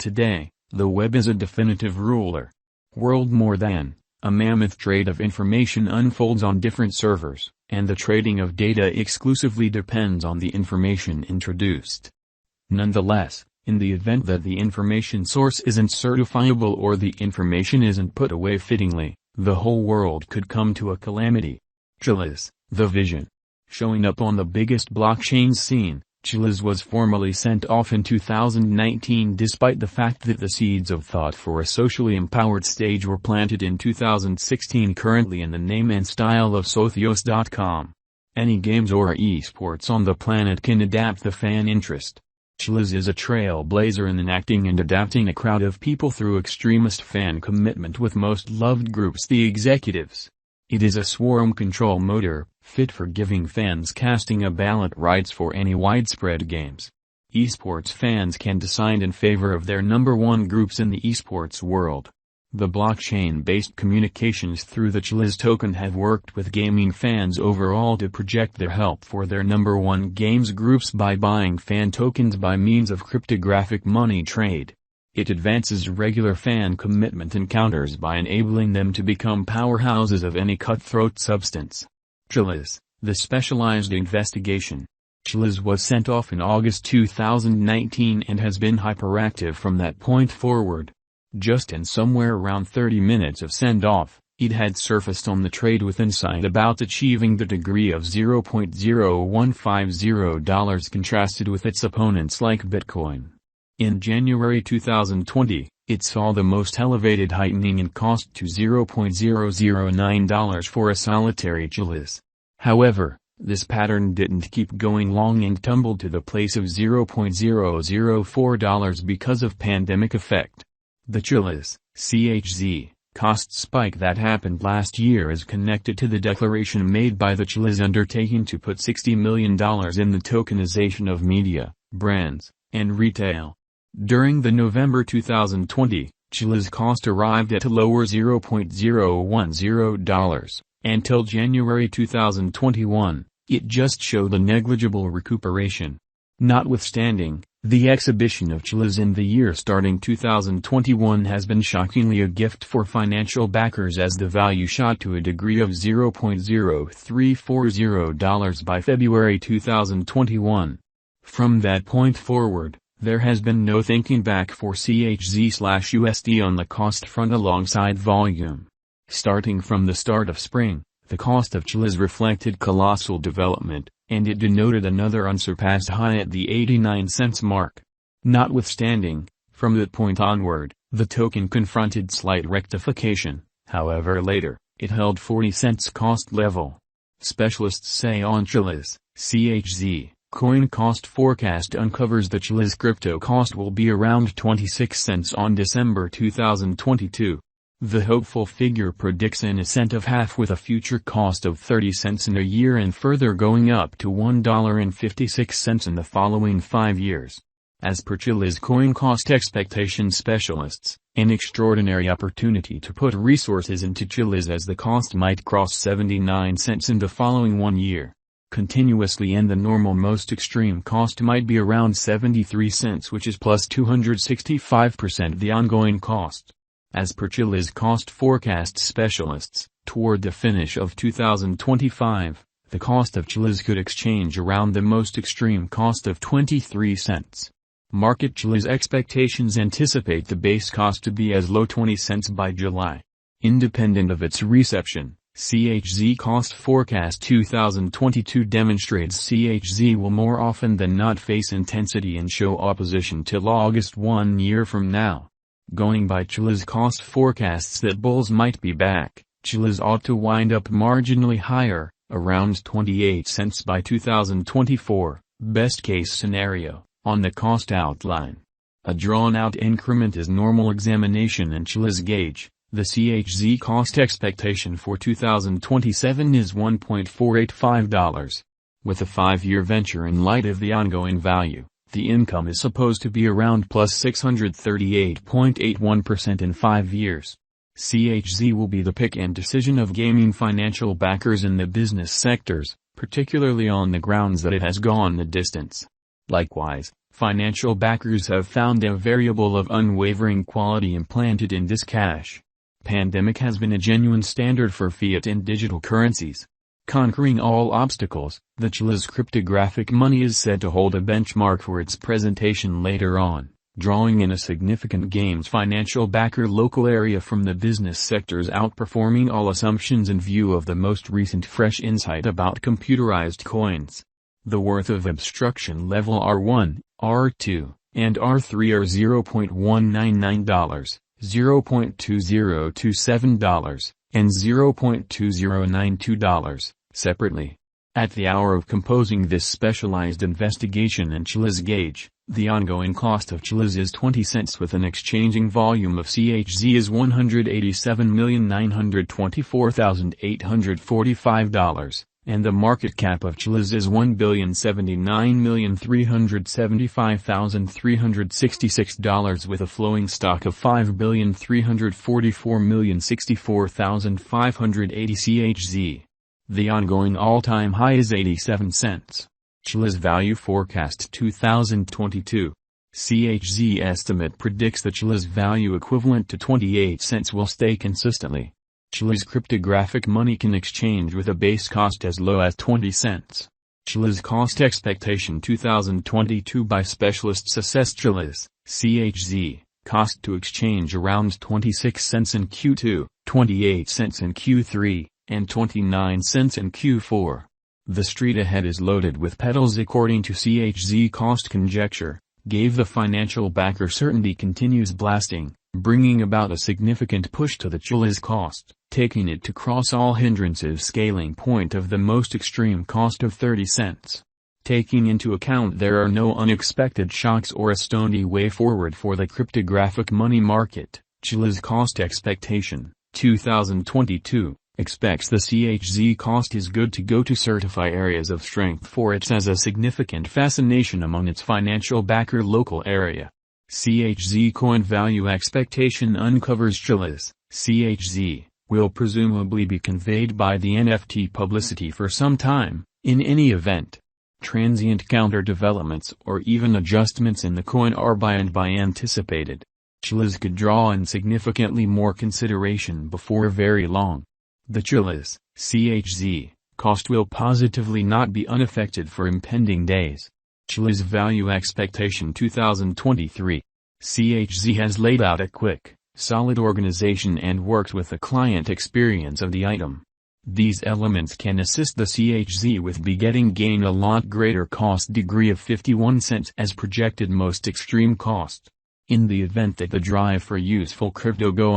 Today, the web is a definitive ruler. World more than, a mammoth trade of information unfolds on different servers, and the trading of data exclusively depends on the information introduced. Nonetheless, in the event that the information source isn't certifiable or the information isn't put away fittingly, the whole world could come to a calamity. Chiliz, the vision. Showing up on the biggest blockchain scene, Chiliz was formally sent off in 2019 despite the fact that the seeds of thought for a socially empowered stage were planted in 2016, currently in the name and style of Socios.com. Any games or esports on the planet can adapt the fan interest. Chiliz is a trailblazer in enacting and adapting a crowd of people through extremist fan commitment with most loved groups, the executives. It is a swarm control motor, fit for giving fans casting a ballot rights for any widespread games. Esports fans can decide in favor of their number one groups in the esports world. The blockchain-based communications through the Chiliz token have worked with gaming fans overall to project their help for their number one games groups by buying fan tokens by means of cryptographic money trade. It advances regular fan commitment encounters by enabling them to become powerhouses of any cutthroat substance. Chiliz, the specialized investigation. Chiliz was sent off in August 2019 and has been hyperactive from that point forward. Just in somewhere around 30 minutes of send-off, it had surfaced on the trade with insight about achieving the degree of $0.0150 contrasted with its opponents like Bitcoin. In January 2020, it saw the most elevated heightening in cost to $0.009 for a solitary Chiliz. However, this pattern didn't keep going long and tumbled to the place of $0.004 because of pandemic effect. The Chiliz, CHZ, cost spike that happened last year is connected to the declaration made by the Chiliz undertaking to put $60 million in the tokenization of media, brands, and retail. During the November 2020, Chiliz cost arrived at a lower $0.010. Until January 2021, it just showed a negligible recuperation. Notwithstanding, the exhibition of Chiliz in the year starting 2021 has been shockingly a gift for financial backers as the value shot to a degree of $0.0340 by February 2021. From that point forward, there has been no thinking back for CHZ/USD on the cost front alongside volume. Starting from the start of spring, the cost of Chiliz reflected colossal development, and it denoted another unsurpassed high at the 89 cents mark. Notwithstanding, from that point onward, the token confronted slight rectification, however later, it held 40 cents cost level. Specialists say on Chiliz, CHZ, coin cost forecast uncovers the Chiliz crypto cost will be around 26 cents on December 2022. The hopeful figure predicts an ascent of half with a future cost of 30 cents in a year and further going up to $1.56 in the following 5 years. As per Chiliz coin cost expectation specialists, an extraordinary opportunity to put resources into Chiliz as the cost might cross 79 cents in the following 1 year. Continuously, and the normal most extreme cost might be around 73 cents, which is plus 265% the ongoing cost. As per Chiliz cost forecast specialists, toward the finish of 2025, the cost of Chiliz could exchange around the most extreme cost of 23 cents. Market Chiliz expectations anticipate the base cost to be as low 20 cents by July. Independent of its reception, CHZ cost forecast 2022 demonstrates CHZ will more often than not face intensity and show opposition till August 1 year from now. Going by Chiliz cost forecasts that bulls might be back, Chiliz ought to wind up marginally higher, around 28 cents by 2024, best case scenario, on the cost outline. A drawn-out increment is normal examination in Chiliz gauge. The CHZ cost expectation for 2027 is $1.485. With a 5-year venture in light of the ongoing value, the income is supposed to be around plus 638.81% in 5 years. CHZ will be the pick and decision of gaming financial backers in the business sectors, particularly on the grounds that it has gone the distance. Likewise, Financial backers have found a variable of unwavering quality implanted in this cash. Pandemic has been a genuine standard for fiat and digital currencies. Conquering all obstacles, the Chiliz cryptographic money is said to hold a benchmark for its presentation later on, drawing in a significant games financial backer local area from the business sectors, outperforming all assumptions in view of the most recent fresh insight about computerized coins. The worth of obstruction level R1, R2, and R3 are $0.199, $0.2027, and $0.2092, separately. At the hour of composing this specialized investigation in Chiliz gauge, the ongoing cost of Chiliz is 20 cents with an exchanging volume of CHZ is $187,924,845, and the market cap of Chiliz is $1,079,375,366 with a flowing stock of $5,344,064,580 CHZ. The ongoing all-time high is 87 cents. Chiliz value forecast 2022. CHZ estimate predicts the Chiliz value equivalent to 28 cents will stay consistently. Chiliz cryptographic money can exchange with a base cost as low as 20 cents. Chiliz cost expectation 2022 by specialists assess Chiliz, CHZ, cost to exchange around 26 cents in Q2, 28 cents in Q3, and 29 cents in Q4. The street ahead is loaded with pedals according to CHZ cost conjecture, gave the financial backer certainty continues blasting, bringing about a significant push to the Chiliz cost, taking it to cross all hindrances scaling point of the most extreme cost of 30 cents. Taking into account there are no unexpected shocks or a stony way forward for the cryptographic money market, Chiliz cost expectation, 2022. Expects the CHZ cost is good to go to certify areas of strength for it as a significant fascination among its financial backer local area. CHZ coin value expectation uncovers Chiliz, CHZ, will presumably be conveyed by the NFT publicity for some time, in any event. Transient counter developments or even adjustments in the coin are by anticipated. Chiliz could draw in significantly more consideration before very long. The Chiliz, CHZ, cost will positively not be unaffected for impending days. Chiliz value expectation 2023. CHZ has laid out a quick, solid organization and worked with the client experience of the item. These elements can assist the CHZ with begetting gain a lot greater cost degree of 51 cents as projected most extreme cost. In the event that the drive for useful crypto go